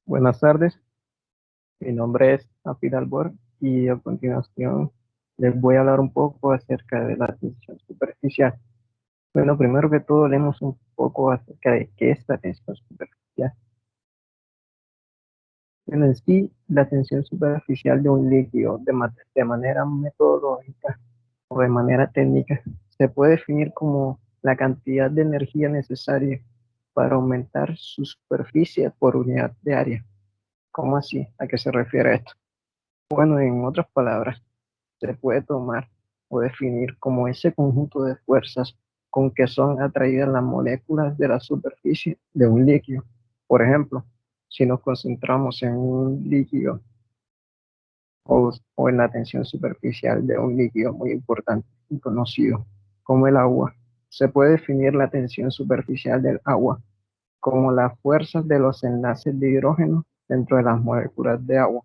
Buenas tardes, mi nombre es Afid Albor y a continuación les voy a hablar un poco acerca de la tensión superficial. Bueno, primero que todo, leemos un poco acerca de qué es la tensión superficial. Bueno, en sí, la tensión superficial de un líquido de manera metodológica o de manera técnica se puede definir como la cantidad de energía necesaria para aumentar su superficie por unidad de área. ¿Cómo así? ¿A qué se refiere esto? Bueno, en otras palabras, se puede tomar o definir como ese conjunto de fuerzas con que son atraídas las moléculas de la superficie de un líquido. Por ejemplo, si nos concentramos en un líquido o en la tensión superficial de un líquido muy importante y conocido como el agua, se puede definir la tensión superficial del agua como las fuerzas de los enlaces de hidrógeno dentro de las moléculas de agua,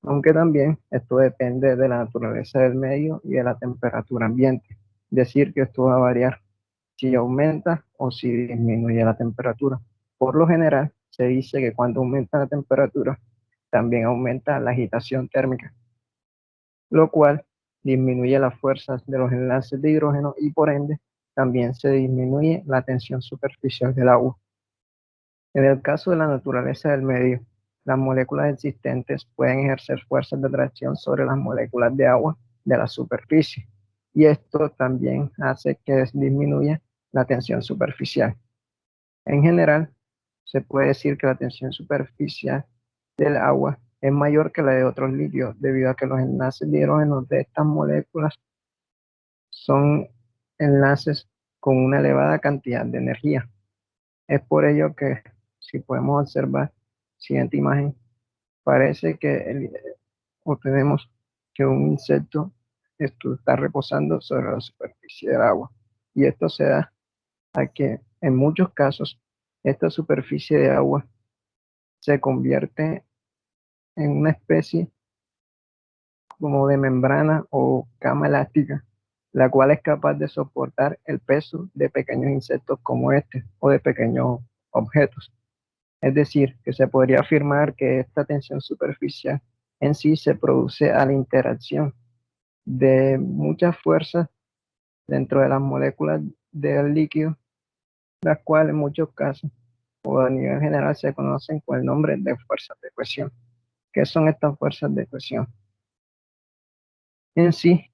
aunque también esto depende de la naturaleza del medio y de la temperatura ambiente. Decir que esto va a variar si aumenta o si disminuye la temperatura. Por lo general, se dice que cuando aumenta la temperatura, también aumenta la agitación térmica, lo cual disminuye las fuerzas de los enlaces de hidrógeno y por ende también se disminuye la tensión superficial del agua. En el caso de la naturaleza del medio, las moléculas existentes pueden ejercer fuerzas de atracción sobre las moléculas de agua de la superficie, y esto también hace que disminuya la tensión superficial. En general, se puede decir que la tensión superficial del agua es mayor que la de otros líquidos, debido a que los enlaces de hidrógeno de estas moléculas son enlaces con una elevada cantidad de energía. Es por ello que, si podemos observar, siguiente imagen, parece que obtenemos que un insecto está reposando sobre la superficie del agua. Y esto se da a que en muchos casos esta superficie de agua se convierte en una especie como de membrana o cama elástica, la cual es capaz de soportar el peso de pequeños insectos como este o de pequeños objetos. Es decir, que se podría afirmar que esta tensión superficial en sí se produce a la interacción de muchas fuerzas dentro de las moléculas del líquido, las cuales en muchos casos o a nivel general se conocen con el nombre de fuerzas de cohesión. ¿Qué son estas fuerzas de cohesión? En sí,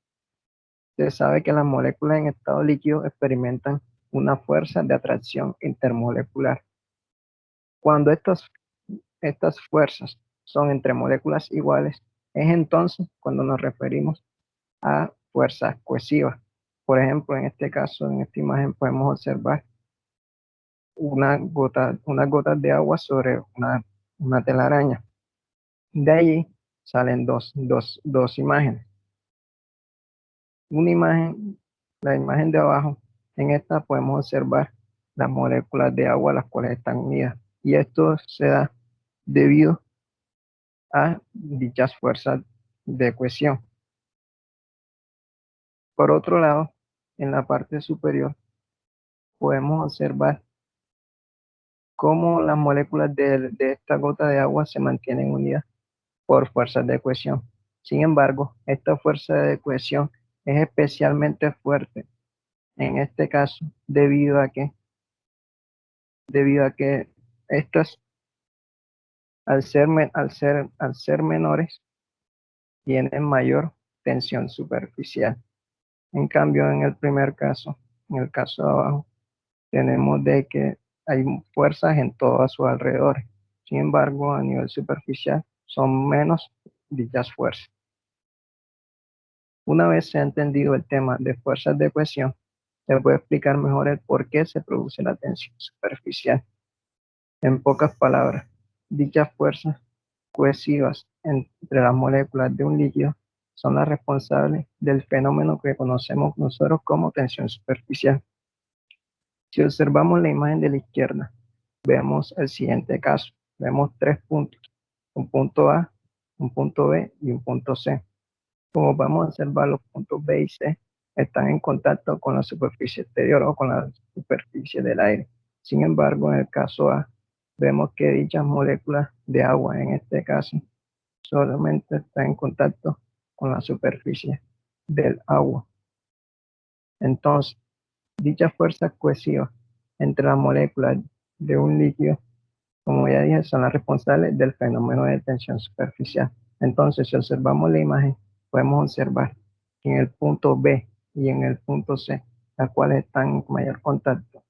se sabe que las moléculas en estado líquido experimentan una fuerza de atracción intermolecular. Cuando estas fuerzas son entre moléculas iguales, es entonces cuando nos referimos a fuerzas cohesivas. Por ejemplo, en este caso, en esta imagen podemos observar unas gotas de agua sobre una telaraña. De allí salen dos imágenes. Una imagen, la imagen de abajo, en esta podemos observar las moléculas de agua las cuales están unidas. Y esto se da debido a dichas fuerzas de cohesión. Por otro lado, en la parte superior podemos observar cómo las moléculas de esta gota de agua se mantienen unidas por fuerzas de cohesión. Sin embargo, esta fuerza de cohesión es especialmente fuerte en este caso debido a que estas, al ser menores, tienen mayor tensión superficial. En cambio, en el primer caso, en el caso de abajo, tenemos de que hay fuerzas en todo a su alrededor. Sin embargo, a nivel superficial son menos dichas fuerzas. Una vez se ha entendido el tema de fuerzas de cohesión, se puede explicar mejor el por qué se produce la tensión superficial. En pocas palabras, dichas fuerzas cohesivas entre las moléculas de un líquido son las responsables del fenómeno que conocemos nosotros como tensión superficial. Si observamos la imagen de la izquierda, vemos el siguiente caso. Vemos tres puntos, un punto A, un punto B y un punto C. Como vamos a observar, los puntos B y C están en contacto con la superficie exterior o con la superficie del aire. Sin embargo, en el caso A, vemos que dichas moléculas de agua, en este caso, solamente están en contacto con la superficie del agua. Entonces, dichas fuerzas cohesivas entre las moléculas de un líquido, como ya dije, son las responsables del fenómeno de tensión superficial. Entonces, si observamos la imagen, podemos observar que en el punto B y en el punto C, las cuales están en mayor contacto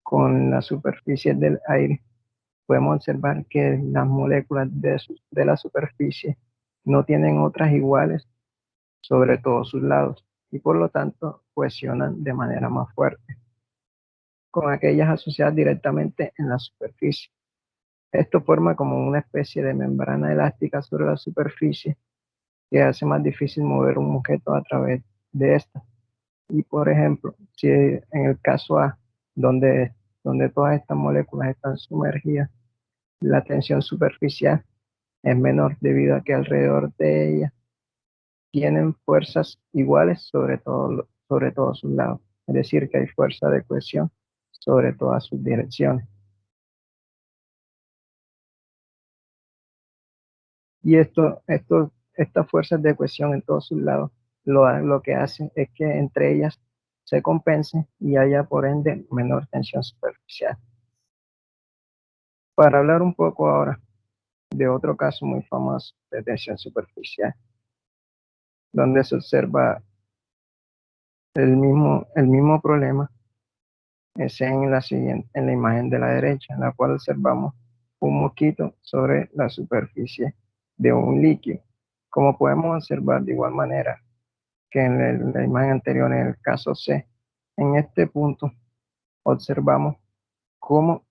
con la superficie del aire, podemos observar que las moléculas de la superficie no tienen otras iguales sobre todos sus lados y por lo tanto cohesionan de manera más fuerte con aquellas asociadas directamente en la superficie. Esto forma como una especie de membrana elástica sobre la superficie que hace más difícil mover un objeto a través de esta. Y por ejemplo, si en el caso A, donde todas estas moléculas están sumergidas, la tensión superficial es menor debido a que alrededor de ella tienen fuerzas iguales sobre todos sus lados. Es decir, que hay fuerza de cohesión sobre todas sus direcciones. Y estas fuerzas de cohesión en todos sus lados lo que hacen es que entre ellas se compensen y haya por ende menor tensión superficial. Para hablar un poco ahora de otro caso muy famoso de tensión superficial, donde se observa el mismo problema, es en la imagen de la derecha, en la cual observamos un mosquito sobre la superficie de un líquido. Como podemos observar de igual manera que en la imagen anterior, en el caso C, en este punto observamos cómo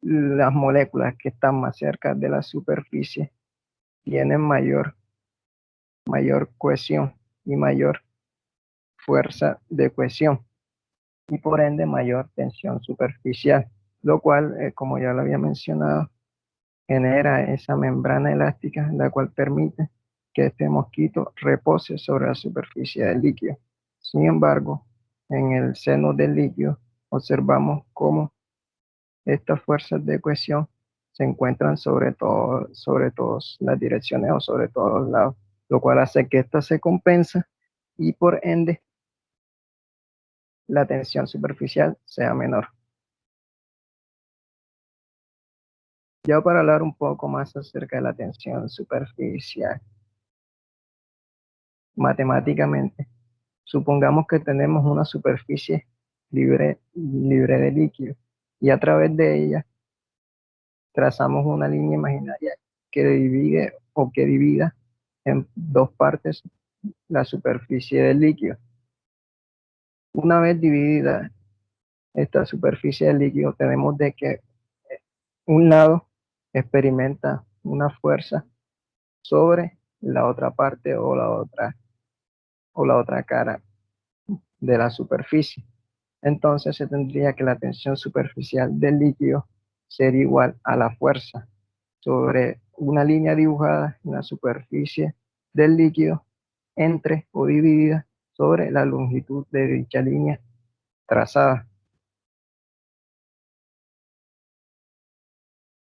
las moléculas que están más cerca de la superficie tienen mayor cohesión y mayor fuerza de cohesión y por ende mayor tensión superficial, lo cual, como ya lo había mencionado, genera esa membrana elástica, la cual permite que este mosquito repose sobre la superficie del líquido. Sin embargo, en el seno del líquido observamos cómo estas fuerzas de cohesión se encuentran sobre todas las direcciones o sobre todos los lados, lo cual hace que esta se compensa y por ende la tensión superficial sea menor. Ya para hablar un poco más acerca de la tensión superficial, matemáticamente, supongamos que tenemos una superficie libre de líquido y a través de ella trazamos una línea imaginaria que divide o que divida en dos partes la superficie del líquido. Una vez dividida esta superficie del líquido, tenemos de que un lado experimenta una fuerza sobre la otra parte o la otra cara de la superficie. Entonces se tendría que la tensión superficial del líquido ser igual a la fuerza sobre una línea dibujada en la superficie del líquido entre o dividida sobre la longitud de dicha línea trazada.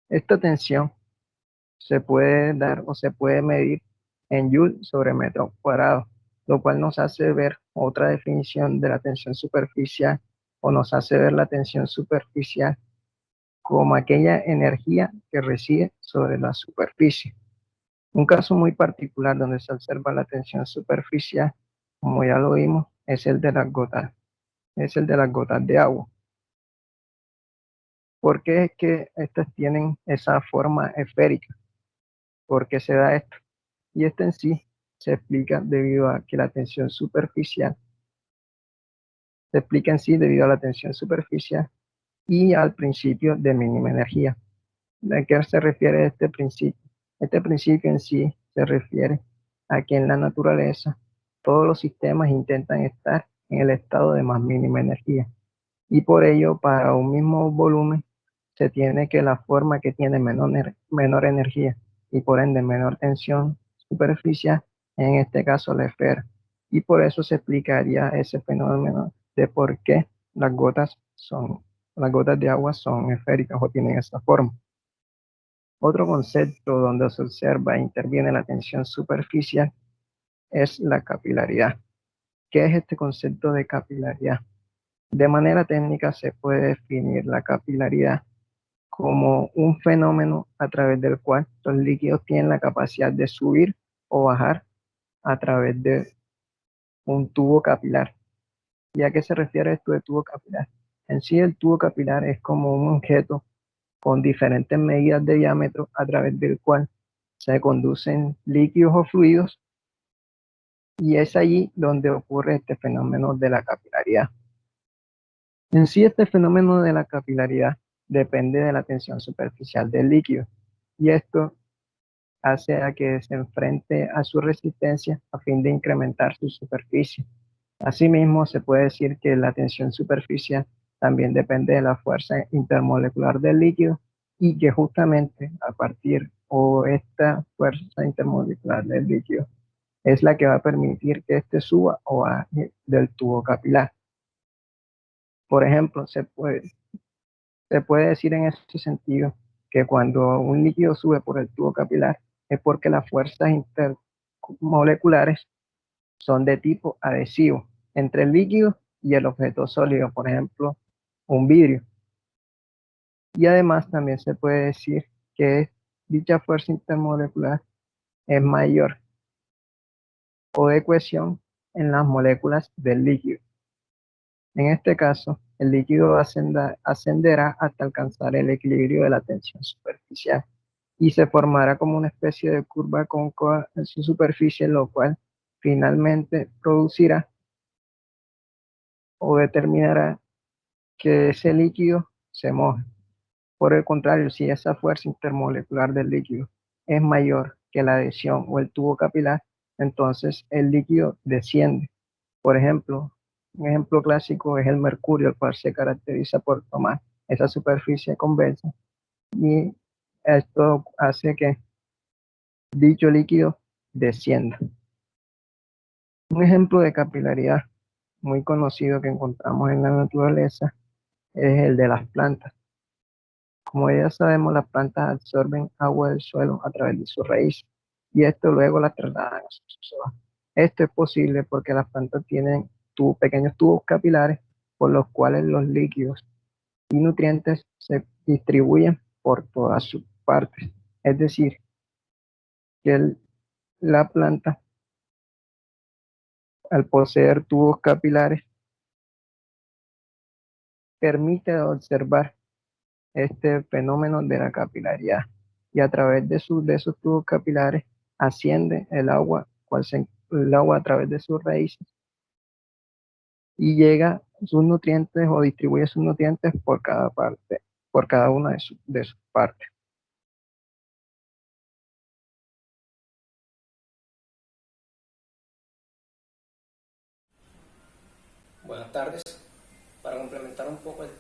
Esta tensión se puede dar o se puede medir en Joule sobre metro cuadrado, lo cual nos hace ver otra definición de la tensión superficial o nos hace ver la tensión superficial como aquella energía que reside sobre la superficie. Un caso muy particular donde se observa la tensión superficial, como ya lo vimos, es el de las gotas de agua. ¿Por qué es que estas tienen esa forma esférica? ¿Por qué se da esto? Y esto en sí se explica debido a que la tensión superficial, se explica en sí debido a la tensión superficial y al principio de mínima energía. ¿A qué se refiere este principio? Este principio en sí se refiere a que en la naturaleza todos los sistemas intentan estar en el estado de más mínima energía. Y por ello, para un mismo volumen, se tiene que la forma que tiene menor energía y por ende menor tensión superficial, en este caso la esfera. Y por eso se explicaría ese fenómeno de por qué las gotas son, las gotas de agua son esféricas o tienen esa forma. Otro concepto donde se observa e interviene la tensión superficial es la capilaridad. ¿Qué es este concepto de capilaridad? De manera técnica se puede definir la capilaridad como un fenómeno a través del cual los líquidos tienen la capacidad de subir o bajar a través de un tubo capilar. ¿Y a qué se refiere esto de tubo capilar? En sí, el tubo capilar es como un objeto con diferentes medidas de diámetro a través del cual se conducen líquidos o fluidos, y es allí donde ocurre este fenómeno de la capilaridad. En sí, este fenómeno de la capilaridad depende de la tensión superficial del líquido, y esto hace a que se enfrente a su resistencia a fin de incrementar su superficie. Asimismo, se puede decir que la tensión superficial también depende de la fuerza intermolecular del líquido, y que justamente a partir o esta fuerza intermolecular del líquido es la que va a permitir que éste suba o baje del tubo capilar. Por ejemplo, se puede decir en ese sentido que cuando un líquido sube por el tubo capilar es porque las fuerzas intermoleculares son de tipo adhesivo entre el líquido y el objeto sólido, por ejemplo, un vidrio. Y además también se puede decir que dicha fuerza intermolecular es mayor o de cohesión en las moléculas del líquido. En este caso, el líquido ascenderá hasta alcanzar el equilibrio de la tensión superficial y se formará como una especie de curva cóncava en su superficie, lo cual finalmente producirá o determinará que ese líquido se moje. Por el contrario, si esa fuerza intermolecular del líquido es mayor que la adhesión o el tubo capilar, entonces el líquido desciende. Por ejemplo, un ejemplo clásico es el mercurio, el cual se caracteriza por tomar esa superficie convexa, y esto hace que dicho líquido descienda. Un ejemplo de capilaridad muy conocido que encontramos en la naturaleza es el de las plantas. Como ya sabemos, las plantas absorben agua del suelo a través de sus raíces, y esto luego la trasladan a sus hojas. Esto es posible porque las plantas tienen pequeños tubos capilares por los cuales los líquidos y nutrientes se distribuyen por todas sus partes. Es decir, que la planta, al poseer tubos capilares, permite observar este fenómeno de la capilaridad, y a través de esos tubos capilares asciende el agua a través de sus raíces y llega sus nutrientes o distribuye sus nutrientes por cada parte, por cada una de sus partes. Buenas tardes. Para complementar un poco el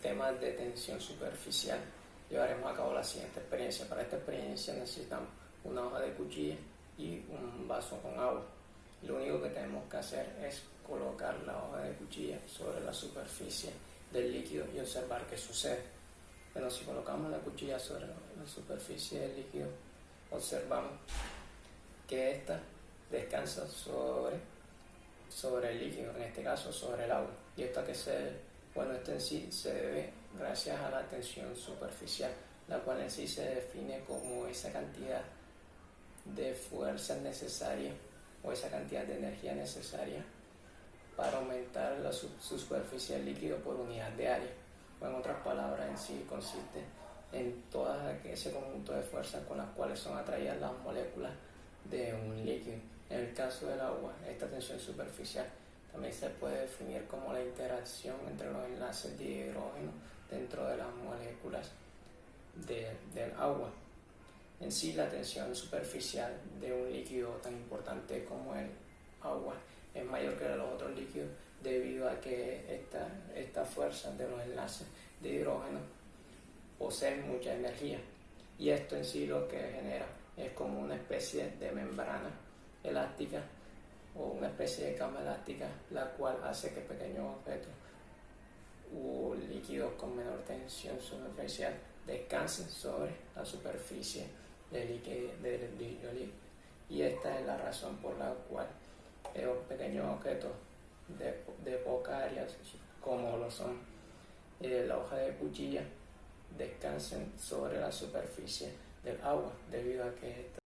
tema de tensión superficial, llevaremos a cabo la siguiente experiencia. Para esta experiencia necesitamos una hoja de cuchilla y un vaso con agua. Lo único que tenemos que hacer es colocar la hoja de cuchilla sobre la superficie del líquido y observar qué sucede. Bueno, si colocamos la cuchilla sobre la superficie del líquido, observamos que ésta descansa sobre el líquido, en este caso sobre el agua. ¿Y esto a qué se debe? Bueno, esto en sí se debe gracias a la tensión superficial, la cual en sí se define como esa cantidad de fuerza necesaria o esa cantidad de energía necesaria para aumentar la superficie del líquido por unidad de área. O en otras palabras, en sí consiste en todo ese conjunto de fuerzas con las cuales son atraídas las moléculas de un líquido. En el caso del agua, esta tensión superficial también se puede definir como la interacción entre los enlaces de hidrógeno dentro de las moléculas del agua. En sí, la tensión superficial de un líquido tan importante como el agua es mayor que la de los otros líquidos, debido a que estas fuerzas de los enlaces de hidrógeno poseen mucha energía, y esto en sí lo que genera es como una especie de membrana elástica o una especie de cama elástica, la cual hace que pequeños objetos u líquidos con menor tensión superficial descansen sobre la superficie del líquido líquido. Y esta es la razón por la cual los pequeños objetos de poca área, como lo son la hoja de cuchilla, descansen sobre la superficie del agua, debido a que